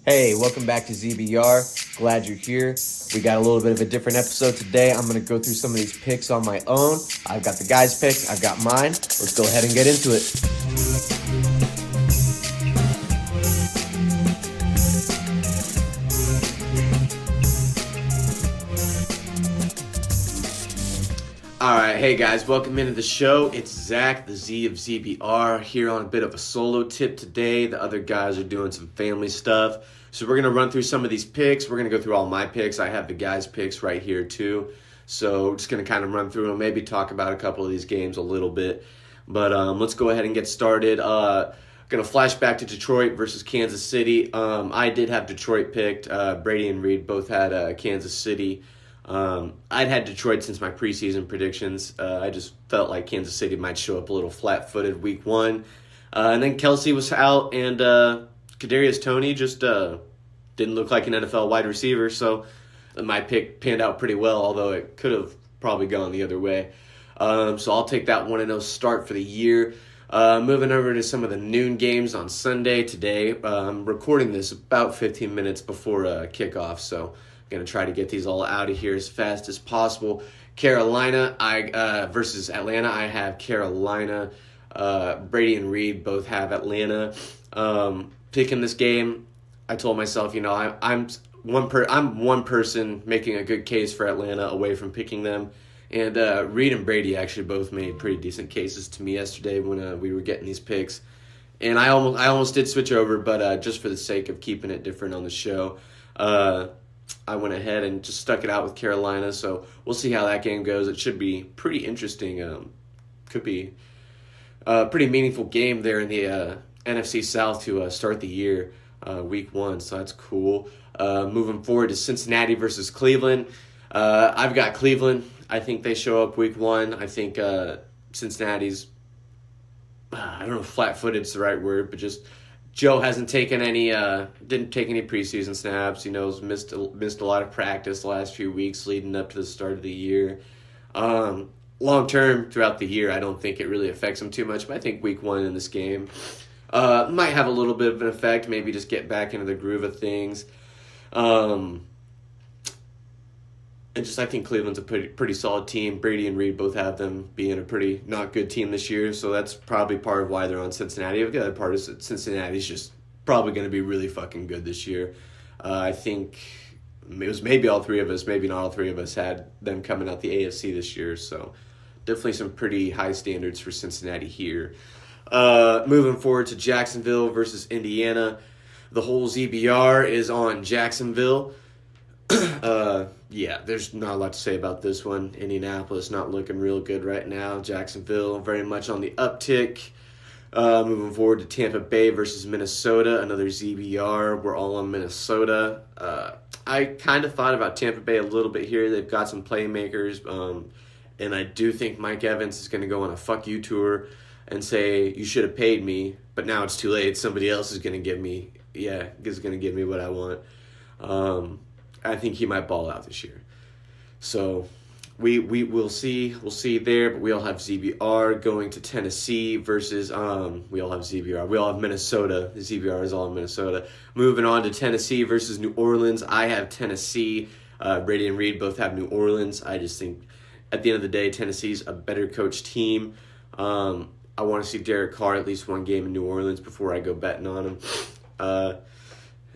Hey, welcome back to ZBR. Glad you're here. We got a little bit of a different episode today. I'm going to go through some of these picks on my own. I've got the guys' picks, I've got mine. Let's go ahead and get into it. All right, hey guys, welcome into the show. It's Zach, the Z of ZBR, here on a bit of a solo tip today. The other guys are doing some family stuff. So we're going to run through some of these picks. We're going to go through all my picks. I have the guys' picks right here too. So we're just going to kind of run through them, maybe talk about a couple of these games a little bit. But let's go ahead and get started. Going to flash back to Detroit versus Kansas City. I did have Detroit picked. Brady and Reed both had Kansas City. I'd had Detroit since my preseason predictions. I just felt like Kansas City might show up a little flat-footed week one. And then Kelsey was out, and Kadarius Toney just didn't look like an NFL wide receiver, so my pick panned out pretty well, although it could have probably gone the other way. So I'll take that 1-0 start for the year. Moving over to some of the noon games on Sunday today. I'm recording this about 15 minutes before kickoff, so going to try to get these all out of here as fast as possible. Carolina versus Atlanta. I have Carolina. Brady and Reed both have Atlanta. Picking this game, I told myself, I'm one person making a good case for Atlanta away from picking them. And Reed and Brady actually both made pretty decent cases to me yesterday when we were getting these picks. And I almost did switch over, but just for the sake of keeping it different on the show, I went ahead and just stuck it out with Carolina, so we'll see how that game goes. It should be pretty interesting. Could be a pretty meaningful game there in the NFC South to start the year, week one, so that's cool. Moving forward to Cincinnati versus Cleveland. I've got Cleveland. I think they show up week one. I think Cincinnati's, I don't know if flat-footed's the right word, but just Joe hasn't taken any, didn't take any preseason snaps. Missed a lot of practice the last few weeks leading up to the start of the year. Long term throughout the year, I don't think it really affects him too much. But I think week one in this game might have a little bit of an effect. Maybe just get back into the groove of things. I think Cleveland's a pretty solid team. Brady and Reed both have them being a pretty not good team this year, so that's probably part of why they're on Cincinnati. The other part is that Cincinnati's just probably going to be really fucking good this year. I think it was maybe all three of us, maybe not all three of us, had them coming out the AFC this year, so definitely some pretty high standards for Cincinnati here. Moving forward to Jacksonville versus Indiana. The whole ZBR is on Jacksonville. Yeah, there's not a lot to say about this one. Indianapolis not looking real good right now. Jacksonville very much on the uptick. Moving forward to Tampa Bay versus Minnesota, another ZBR. We're all on Minnesota. I kind of thought about Tampa Bay a little bit here. They've got some playmakers, and I do think Mike Evans is going to go on a fuck you tour and say, you should have paid me, but now it's too late. Somebody else is going to give me what I want. I think he might ball out this year. So we'll see. We'll see there, but we all have ZBR going to Tennessee versus we all have ZBR. We all have Minnesota. The ZBR is all in Minnesota. Moving on to Tennessee versus New Orleans. I have Tennessee. Brady and Reed both have New Orleans. I just think at the end of the day, Tennessee's a better coached team. I want to see Derek Carr at least one game in New Orleans before I go betting on him.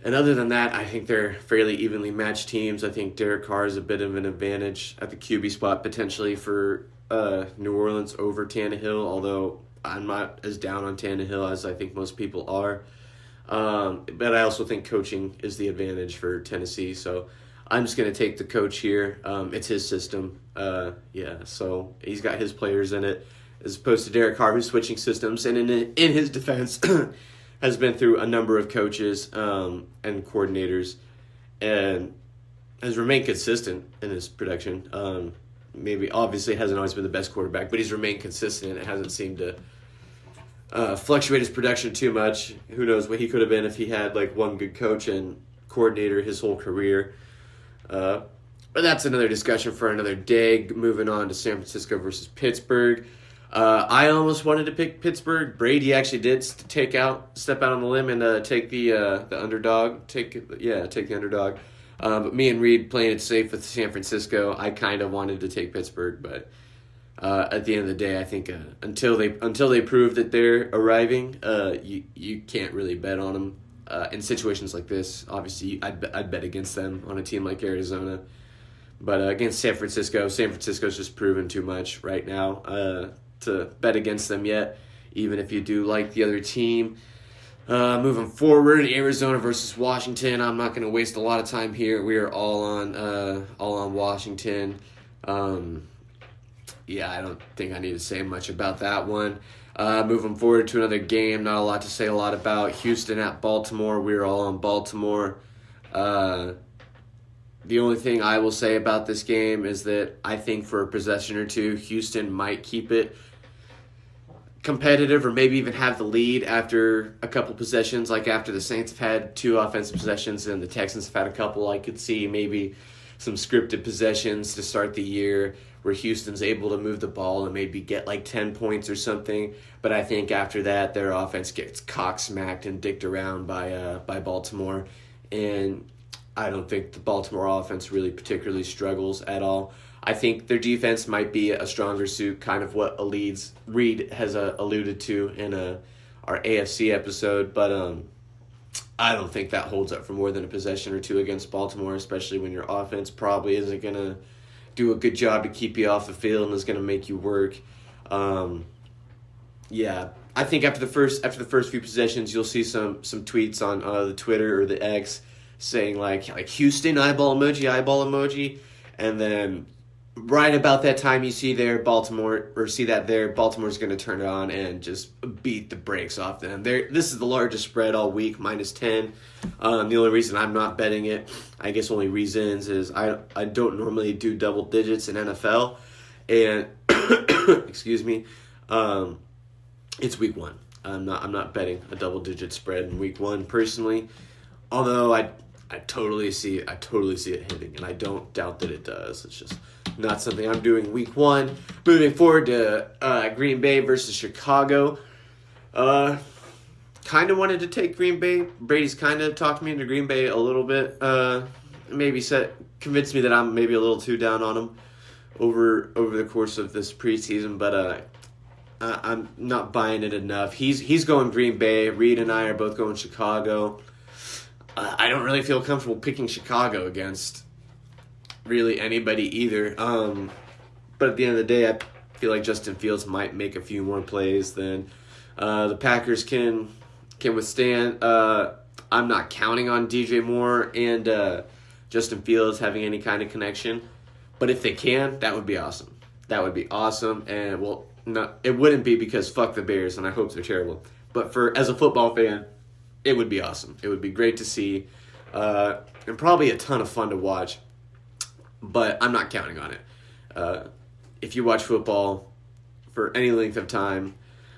And other than that, I think they're fairly evenly matched teams. I think Derek Carr is a bit of an advantage at the QB spot potentially for New Orleans over Tannehill, although I'm not as down on Tannehill as I think most people are. But I also think coaching is the advantage for Tennessee, so I'm just going to take the coach here. It's his system. So he's got his players in it, as opposed to Derek Carr, who's switching systems. And in his defense, has been through a number of coaches and coordinators and has remained consistent in his production. Maybe obviously hasn't always been the best quarterback, but he's remained consistent. It hasn't seemed to fluctuate his production too much. Who knows what he could have been if he had like one good coach and coordinator his whole career. But that's another discussion for another day. Moving on to San Francisco versus Pittsburgh. I almost wanted to pick Pittsburgh. Brady actually did step out on the limb and take the underdog. Take the underdog. But me and Reed playing it safe with San Francisco. I kind of wanted to take Pittsburgh, but at the end of the day, I think until they prove that they're arriving, you can't really bet on them in situations like this. Obviously, I'd bet against them on a team like Arizona, but against San Francisco's just proven too much right now to bet against them yet. Even if you do like the other team. Moving forward, Arizona versus Washington. I'm not going to waste a lot of time here. We are all on Washington. Yeah, I don't think I need to say much about that one. Moving forward to another game, not a lot to say a lot about. Houston at Baltimore. We're all on Baltimore. The only thing I will say about this game is that I think for a possession or two, Houston might keep it competitive or maybe even have the lead after a couple possessions. Like after the Saints have had 2 offensive possessions and the Texans have had a couple, I could see maybe some scripted possessions to start the year where Houston's able to move the ball and maybe get like 10 points or something. But I think after that, their offense gets cock-smacked and dicked around by Baltimore. And I don't think the Baltimore offense really particularly struggles at all. I think their defense might be a stronger suit, kind of what Reed has alluded to in our AFC episode. But I don't think that holds up for more than a possession or two against Baltimore, especially when your offense probably isn't going to do a good job to keep you off the field and is going to make you work. Yeah, I think after the first few possessions, you'll see some tweets on the Twitter or the X saying like Houston eyeball emoji, and then right about that time you see Baltimore's going to turn it on and just beat the brakes off them. This is the largest spread all week, -10. The only reason I'm not betting it, I guess only reasons, is I don't normally do double digits in NFL, and excuse me, it's week 1. I'm not betting a double digit spread in week 1 personally, although I totally see it hitting, and I don't doubt that it does. It's just not something I'm doing week 1. Moving forward to Green Bay versus Chicago. Kind of wanted to take Green Bay. Brady's kind of talked me into Green Bay a little bit. Convinced me that I'm maybe a little too down on him over the course of this preseason, but I'm not buying it enough. He's going Green Bay. Reed and I are both going Chicago. I don't really feel comfortable picking Chicago against really anybody either. But at the end of the day, I feel like Justin Fields might make a few more plays than the Packers can withstand. I'm not counting on DJ Moore and Justin Fields having any kind of connection. But if they can, that would be awesome. That would be awesome. And it wouldn't be because fuck the Bears, and I hope they're terrible. But as a football fan, it would be awesome. It would be great to see, and probably a ton of fun to watch. But I'm not counting on it. If you watch football for any length of time,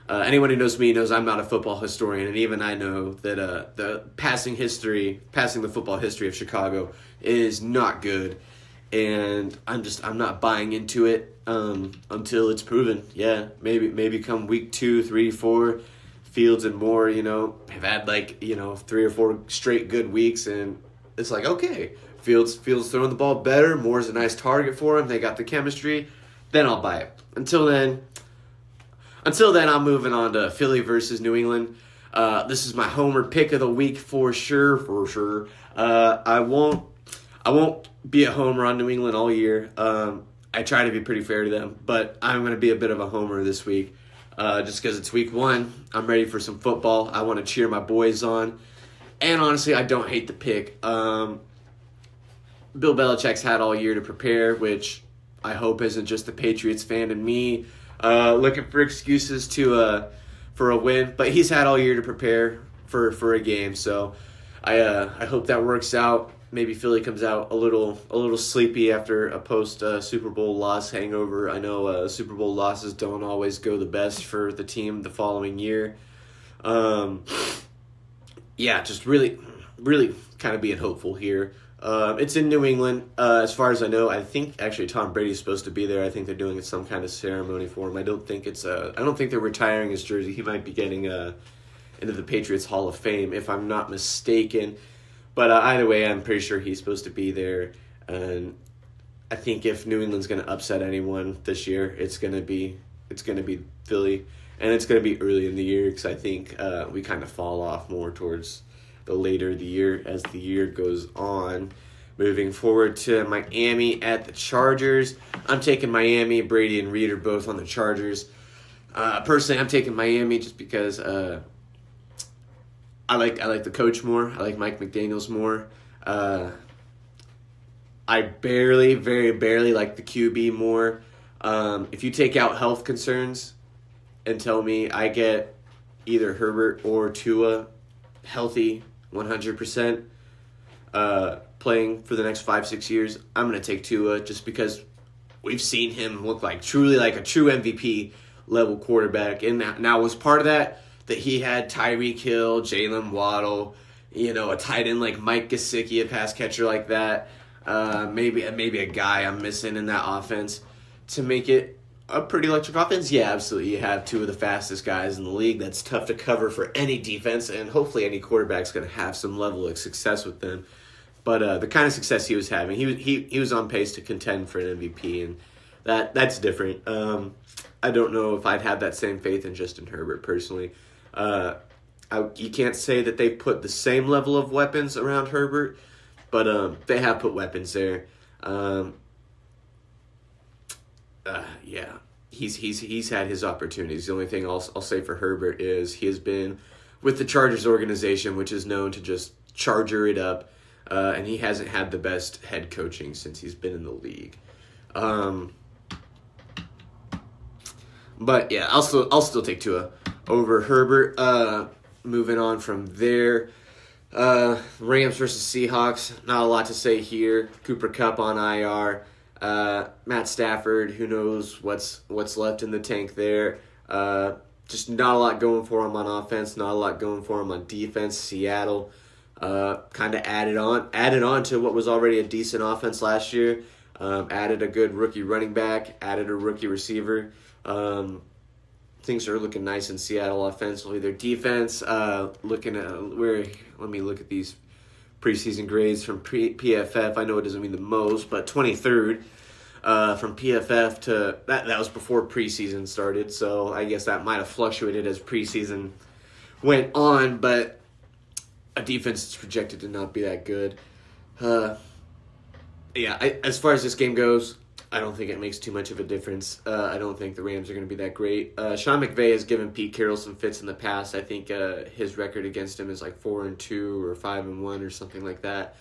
anyone who knows me knows I'm not a football historian, and even I know that the passing the football history of Chicago is not good, and I'm not buying into it until it's proven. Yeah, maybe come week 2, 3, 4. Fields and Moore, have had 3 or 4 straight good weeks, and it's like, okay, Fields throwing the ball better, Moore's a nice target for him, they got the chemistry, then I'll buy it. Until then, I'm moving on to Philly versus New England. This is my homer pick of the week for sure. I won't be a homer on New England all year. I try to be pretty fair to them, but I'm going to be a bit of a homer this week. Just because it's week 1, I'm ready for some football. I want to cheer my boys on. And honestly, I don't hate the pick. Bill Belichick's had all year to prepare, which I hope isn't just the Patriots fan and me looking for excuses for a win. But he's had all year to prepare for a game. So I hope that works out. Maybe Philly comes out a little sleepy after a post Super Bowl loss hangover. I know Super Bowl losses don't always go the best for the team the following year. Just really, really kind of being hopeful here. It's in New England. As far as I know, I think actually Tom Brady's supposed to be there. I think they're doing some kind of ceremony for him. I don't think they're retiring his jersey. He might be getting into the Patriots Hall of Fame, if I'm not mistaken. But either way, I'm pretty sure he's supposed to be there. And I think if New England's going to upset anyone this year, it's going to be Philly, and it's going to be early in the year because I think we kind of fall off more towards the later the year as the year goes on. Moving forward to Miami at the Chargers. I'm taking Miami. Brady and Reed are both on the Chargers. Personally, I'm taking Miami just because I like the coach more. I like Mike McDaniels more. I very barely like the QB more. If you take out health concerns and tell me I get either Herbert or Tua healthy 100%, playing for the next 5-6 years, I'm going to take Tua just because we've seen him look truly like a true MVP level quarterback. And now was part of that he had Tyreek Hill, Jalen Waddle, a tight end like Mike Gesicki, a pass catcher like that. Maybe a guy I'm missing in that offense to make it a pretty electric offense. Yeah, absolutely. You have two of the fastest guys in the league. That's tough to cover for any defense, and hopefully any quarterback's going to have some level of success with them. But the kind of success he was having, he was on pace to contend for an MVP, and that's different. I don't know if I'd have that same faith in Justin Herbert personally. You can't say that they've put the same level of weapons around Herbert, but they have put weapons there. Yeah, he's had his opportunities. The only thing I'll say for Herbert is he has been with the Chargers organization, which is known to just charger it up, and he hasn't had the best head coaching since he's been in the league. But yeah, I'll still take Tua over Herbert. Moving on from there, Rams versus Seahawks. Not a lot to say here. Cooper Kupp on IR. Matt Stafford, who knows what's left in the tank there. Just not a lot going for him on offense, not a lot going for him on defense. Seattle kind of added on to what was already a decent offense last year. Added a good rookie running back, added a rookie receiver. Things are looking nice in Seattle offensively. Their defense, let me look at these preseason grades from PFF. I know it doesn't mean the most, but 23rd from PFF to that was before preseason started, so I guess that might have fluctuated as preseason went on, but a defense is projected to not be that good. As far as this game goes, I don't think it makes too much of a difference. I don't think the Rams are going to be that great. Sean McVay has given Pete Carroll some fits in the past. I think his record against him is like 4-2 or 5-1 or something like that.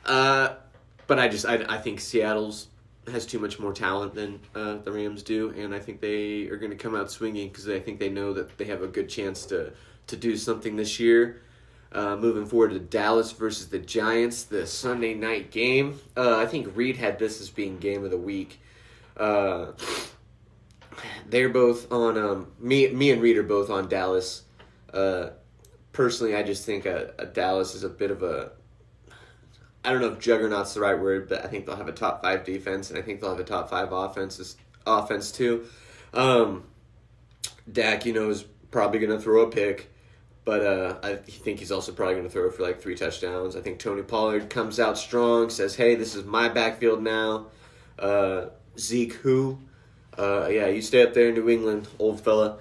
But I think Seattle's has too much more talent than the Rams do, and I think they are going to come out swinging because I think they know that they have a good chance to do something this year. Moving forward to Dallas versus the Giants, the Sunday night game. I think Reed had this as being game of the week. They're both on. Me and Reed are both on Dallas. Personally, I just think a Dallas is a bit of a. I don't know if juggernaut's the right word, but I think they'll have a top 5 defense, and I think they'll have a top 5 offense too. Dak, is probably going to throw a pick. But I think he's also probably going to throw for like 3 touchdowns. I think Tony Pollard comes out strong, says, hey, this is my backfield now. Zeke who? You stay up there in New England, old fella.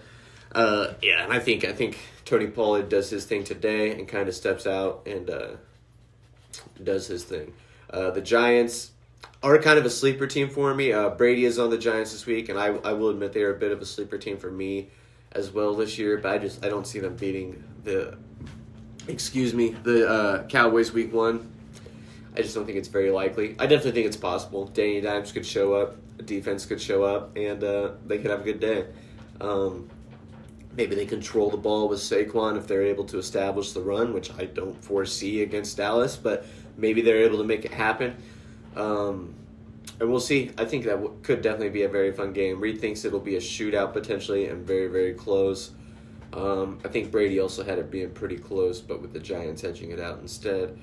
And I think Tony Pollard does his thing today and kind of steps out and does his thing. The Giants are kind of a sleeper team for me. Brady is on the Giants this week, and I will admit they are a bit of a sleeper team for me as well this year, but I don't see them beating the Cowboys week 1. I just don't think it's very likely. I definitely think it's possible. Danny Dimes could show up, a defense could show up, and they could have a good day. Maybe they control the ball with Saquon if they're able to establish the run, which I don't foresee against Dallas, but maybe they're able to make it happen. And we'll see. I think that could definitely be a very fun game. Reed thinks it'll be a shootout potentially and very, very close. I think Brady also had it being pretty close, but with the Giants edging it out instead.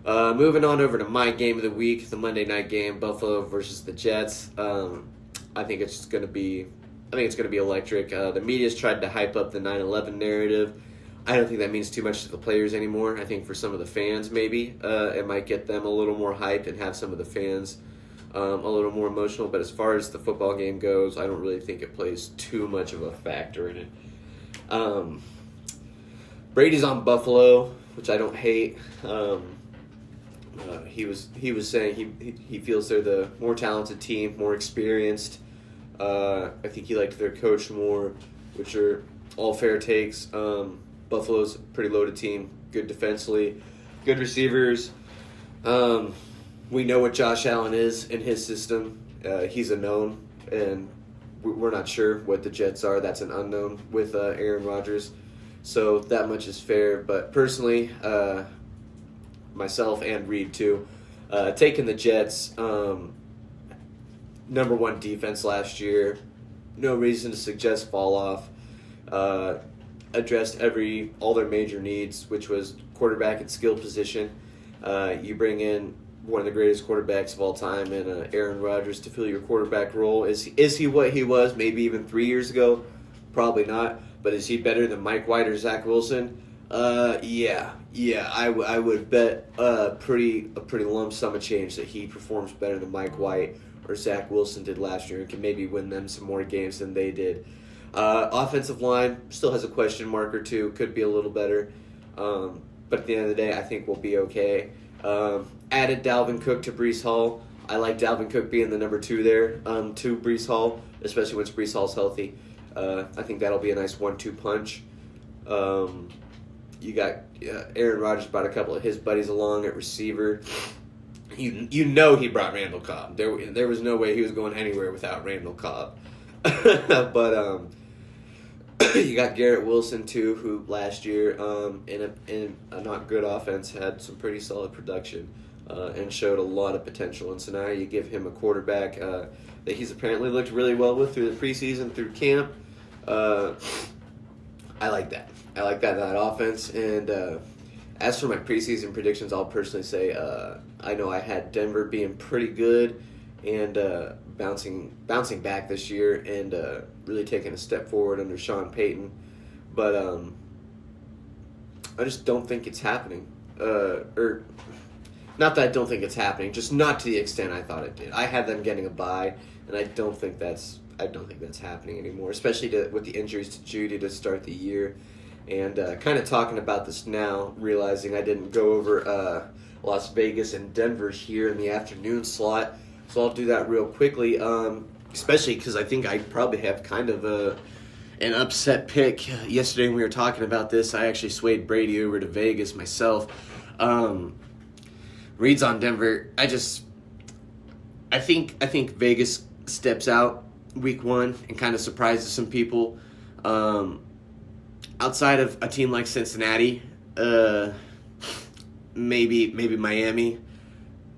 Moving on over to my game of the week, the Monday night game, Buffalo versus the Jets. I think it's going to be electric. The media's tried to hype up the 9/11 narrative. I don't think that means too much to the players anymore. I think for some of the fans, maybe it might get them a little more hyped and have some of the fans a little more emotional. But as far as the football game goes, I don't really think it plays too much of a factor in it. Brady's on Buffalo, which I don't hate. He was saying he feels they're the more talented team, more experienced. I think he liked their coach more, which are all fair takes. Buffalo's a pretty loaded team, good defensively, good receivers. We know what Josh Allen is in his system. He's a known, and we're not sure what the Jets are. That's an unknown with Aaron Rodgers. So that much is fair. But personally, myself and Reed too, taking the Jets, number one defense last year. No reason to suggest fall off. Addressed all their major needs, which was quarterback and skill position. You bring in one of the greatest quarterbacks of all time in Aaron Rodgers to fill your quarterback role. Is he what he was maybe even 3 years ago? Probably not. But is he better than Mike White or Zach Wilson? Yeah. I would bet a pretty lump sum of change that he performs better than Mike White or Zach Wilson did last year and can maybe win them some more games than they did. Offensive line still has a question mark or two. Could be a little better. But at the end of the day, I think we'll be okay. Added Dalvin Cook to Breece Hall. I like Dalvin Cook being the number 2 there to Breece Hall, especially once Breece Hall's healthy. I think that'll be a nice 1-2 punch. You got Aaron Rodgers brought a couple of his buddies along at receiver. You know he brought Randall Cobb. There was no way he was going anywhere without Randall Cobb. But you got Garrett Wilson too, who last year in a not good offense had some pretty solid production and showed a lot of potential. And so now you give him a quarterback that he's apparently looked really well with through the preseason, through camp. I like that. I like that offense. And as for my preseason predictions, I'll personally say I know I had Denver being pretty good and bouncing back this year and really taking a step forward under Sean Payton. But I just don't think it's happening. Or not that I don't think it's happening, just not to the extent I thought it did. I had them getting a bye, and I don't think that's happening anymore, especially with the injuries to Judy to start the year. And kind of talking about this now, realizing I didn't go over Las Vegas and Denver here in the afternoon slot. So I'll do that real quickly, especially because I think I probably have kind of an upset pick. Yesterday when we were talking about this, I actually swayed Brady over to Vegas myself. Reed's on Denver. I think Vegas steps out week 1 and kind of surprises some people. Outside of a team like Cincinnati, maybe Miami.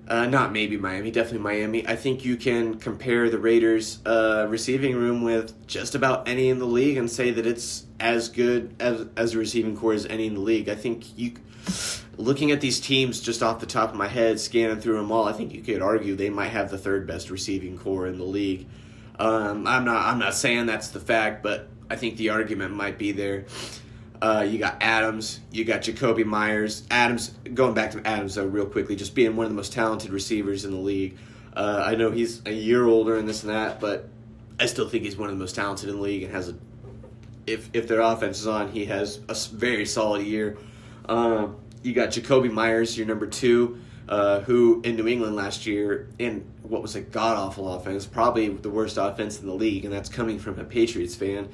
Not maybe Miami, definitely Miami. I think you can compare the Raiders' receiving room with just about any in the league and say that it's as good as a receiving core as any in the league. I think looking at these teams just off the top of my head, scanning through them all, I think you could argue they might have the 3rd best receiving core in the league. I'm not saying that's the fact, but I think the argument might be there. You got Adams, you got Jacoby Myers. Adams, going back to Adams though real quickly, just being one of the most talented receivers in the league. I know he's a year older and this and that, but I still think he's one of the most talented in the league and has if their offense is on, he has a very solid year. You got Jacoby Myers, your number 2, who in New England last year in what was a god-awful offense, probably the worst offense in the league, and that's coming from a Patriots fan.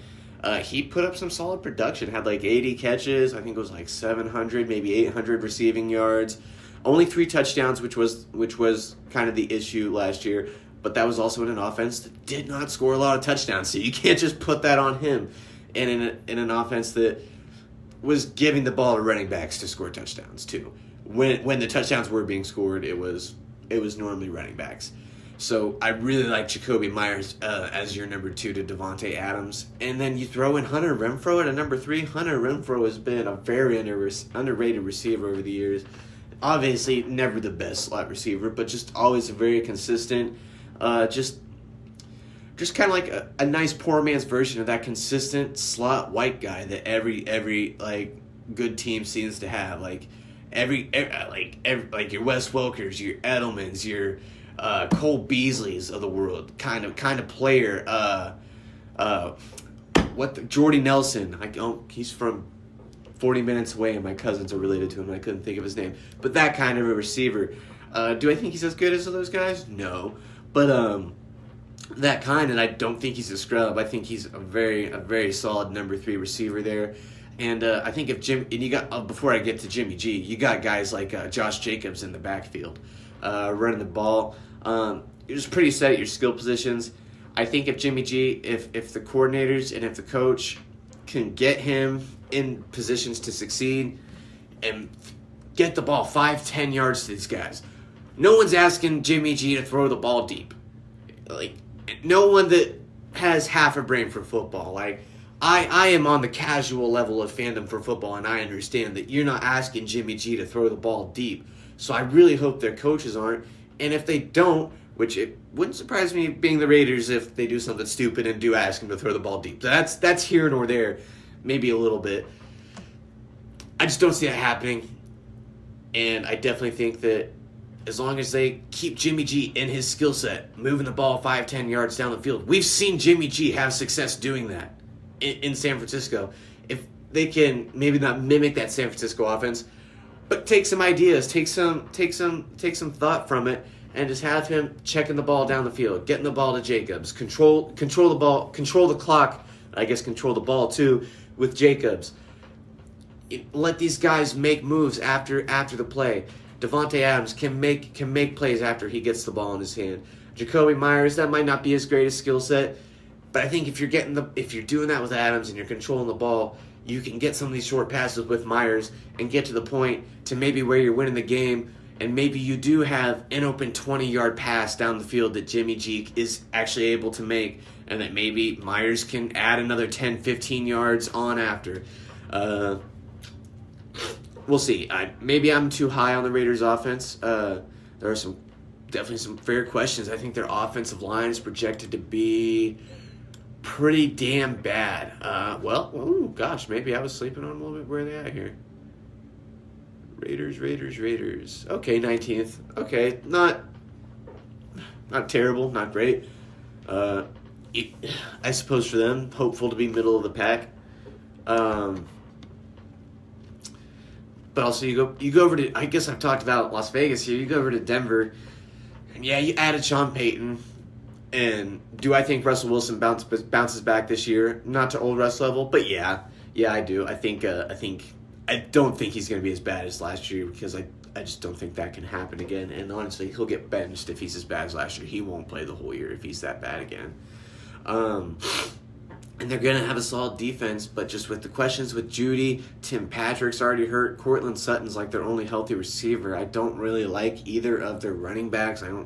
He put up some solid production, had like 80 catches, I think it was like 700, maybe 800 receiving yards. Only 3 touchdowns, which was kind of the issue last year, but that was also in an offense that did not score a lot of touchdowns, so you can't just put that on him. And in an offense that was giving the ball to running backs to score touchdowns too. When the touchdowns were being scored, it was normally running backs. So I really like Jakobi Meyers as your number 2 to Davante Adams. And then you throw in Hunter Renfrow at a number 3. Hunter Renfrow has been a very underrated receiver over the years. Obviously, never the best slot receiver, but just always very consistent. Just kind of like a nice poor man's version of that consistent slot white guy that every like good team seems to have. Like every your Wes Welkers, your Edelmans, your Cole Beasleys of the world kind of player. Jordy Nelson? He's from 40 minutes away, and my cousins are related to him, and I couldn't think of his name. But that kind of a receiver. Do I think he's as good as those guys? No, but that kind, and I don't think he's a scrub. I think he's a very solid number 3 receiver there. And I think before I get to Jimmy G, you got guys like Josh Jacobs in the backfield running the ball. You're just pretty set at your skill positions. I think if Jimmy G, if the coordinators and if the coach can get him in positions to succeed and get the ball 5-10 yards to these guys, no one's asking Jimmy G to throw the ball deep. Like, no one that has half a brain for football. Like, I am on the casual level of fandom for football, and I understand that you're not asking Jimmy G to throw the ball deep. So I really hope their coaches aren't. And if they don't, which it wouldn't surprise me being the Raiders if they do something stupid and do ask him to throw the ball deep. That's here nor there, maybe a little bit. I just don't see it happening. And I definitely think that as long as they keep Jimmy G in his skill set, moving the ball 5-10 yards down the field, we've seen Jimmy G have success doing that in San Francisco. If they can maybe not mimic that San Francisco offense, but take some ideas, take some thought from it, and just have him checking the ball down the field, getting the ball to Jacobs, control the ball, control the clock, I guess control the ball too with Jacobs. Let these guys make moves after the play. Davante Adams can make plays after he gets the ball in his hand. Jakobi Meyers, that might not be his greatest skill set, but I think if you're doing that with Adams and you're controlling the ball, you can get some of these short passes with Meyers and get to the point to maybe where you're winning the game, and maybe you do have an open 20-yard pass down the field that Jimmy G is actually able to make, and that maybe Meyers can add another 10, 15 yards on after. We'll see. Maybe I'm too high on the Raiders' offense. There are definitely some fair questions. I think their offensive line is projected to be pretty damn bad. Maybe I was sleeping on them a little bit. Where are they at here? Raiders. Okay, 19th. Okay, not terrible, not great. I suppose for them, hopeful to be middle of the pack. But also you go over to, I guess I've talked about Las Vegas here, you go over to Denver, and yeah, you added Sean Payton, and do I think Russell Wilson bounces back this year? Not to old Russ level, but yeah, I do. I don't think he's going to be as bad as last year, because I just don't think that can happen again, and honestly, he'll get benched if he's as bad as last year. He won't play the whole year if he's that bad again. And they're going to have a solid defense, but just with the questions with Judy, Tim Patrick's already hurt, Cortland Sutton's like their only healthy receiver. I don't really like either of their running backs. They're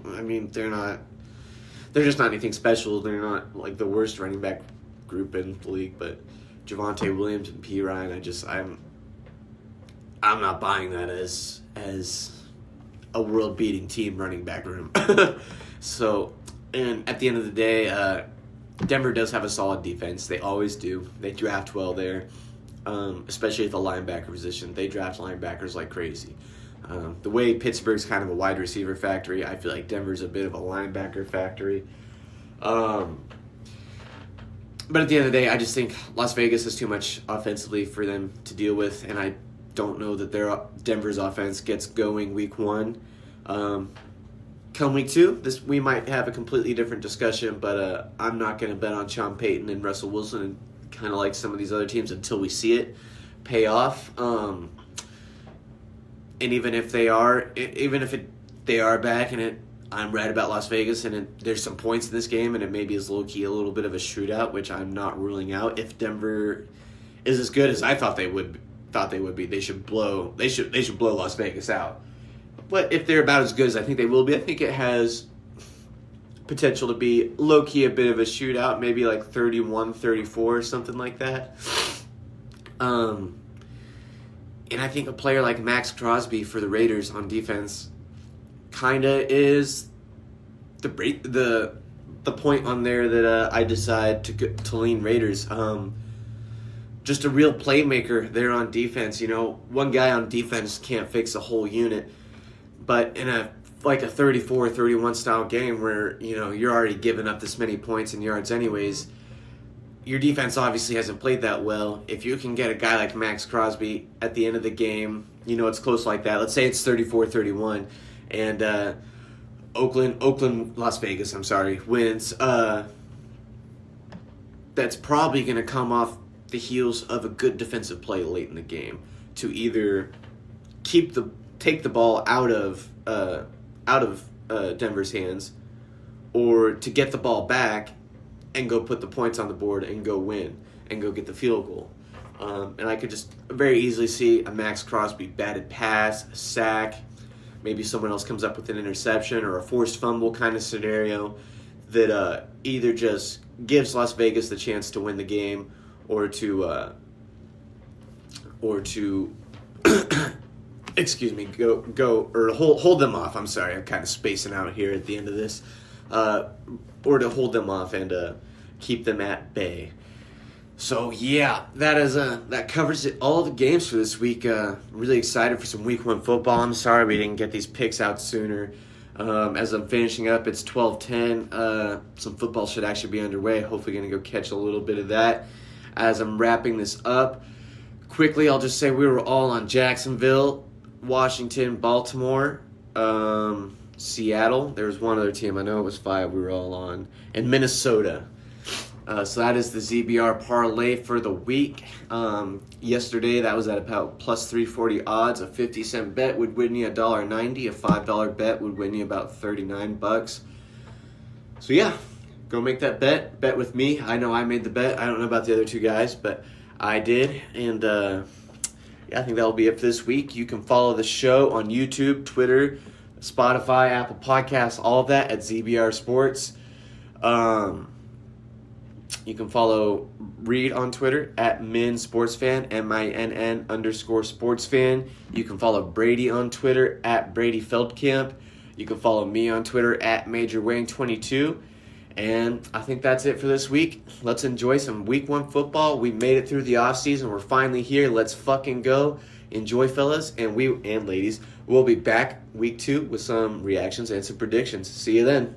just not anything special. They're not like the worst running back group in the league, but Javonte Williams and P. Ryan, I'm not buying that as a world-beating team running back room. So, and at the end of the day, Denver does have a solid defense. They always do. They draft well there, especially at the linebacker position. They draft linebackers like crazy. The way Pittsburgh's kind of a wide receiver factory, I feel like Denver's a bit of a linebacker factory. But at the end of the day, I just think Las Vegas is too much offensively for them to deal with, and I don't know that Denver's offense gets going week 1. Come week 2, we might have a completely different discussion, but I'm not going to bet on Sean Payton and Russell Wilson, and kind of like some of these other teams, until we see it pay off. And even if they are back, and I'm right about Las Vegas, and there's some points in this game, and it maybe is low key a little bit of a shootout, which I'm not ruling out. If Denver is as good as I thought they would be, they should blow Las Vegas out. But if they're about as good as I think they will be, I think it has potential to be low-key a bit of a shootout, maybe like 31-34 or something like that. And I think a player like Max Crosby for the Raiders on defense kind of is the point on there that I decide to lean Raiders. Just a real playmaker there on defense. You know, one guy on defense can't fix a whole unit, but in a 34-31 style game where, you know, you're already giving up this many points and yards anyways, your defense obviously hasn't played that well. If you can get a guy like Max Crosby at the end of the game, you know, it's close like that. Let's say it's 34-31 and Las Vegas, wins. That's probably going to come off the heels of a good defensive play late in the game to either take the ball out of Denver's hands, or to get the ball back and go put the points on the board and go win and go get the field goal. And I could just very easily see a Max Crosby batted pass, a sack, maybe someone else comes up with an interception or a forced fumble kind of scenario that either just gives Las Vegas the chance to win the game or to excuse me, go or hold them off. I'm sorry, I'm kind of spacing out here at the end of this. Or to hold them off and keep them at bay. So yeah, that covers it. All the games for this week. Really excited for some Week 1 football. I'm sorry we didn't get these picks out sooner. As I'm finishing up, it's 12:10. Some football should actually be underway. Hopefully going to go catch a little bit of that. As I'm wrapping this up, quickly I'll just say we were all on Jacksonville, Washington, Baltimore, Seattle. There was one other team. I know it was 5 we were all on. And Minnesota. So that is the ZBR parlay for the week. Yesterday, that was at about plus 340 odds. A 50-cent bet would win you $1.90. A $5 bet would win you about $39. So yeah, go make that bet. Bet with me. I know I made the bet. I don't know about the other two guys, but I did. And yeah, I think that'll be it for this week. You can follow the show on YouTube, Twitter, Spotify, Apple Podcasts, all of that at ZBR Sports. You can follow Reed on Twitter at MinSportsFan, MINN_sportsfan. You can follow Brady on Twitter at Brady Feldkamp. You can follow me on Twitter at MajorWayne22. And I think that's it for this week. Let's enjoy some Week 1 football. We made it through the offseason. We're finally here. Let's fucking go. Enjoy, fellas, and ladies. We'll be back Week 2 with some reactions and some predictions. See you then.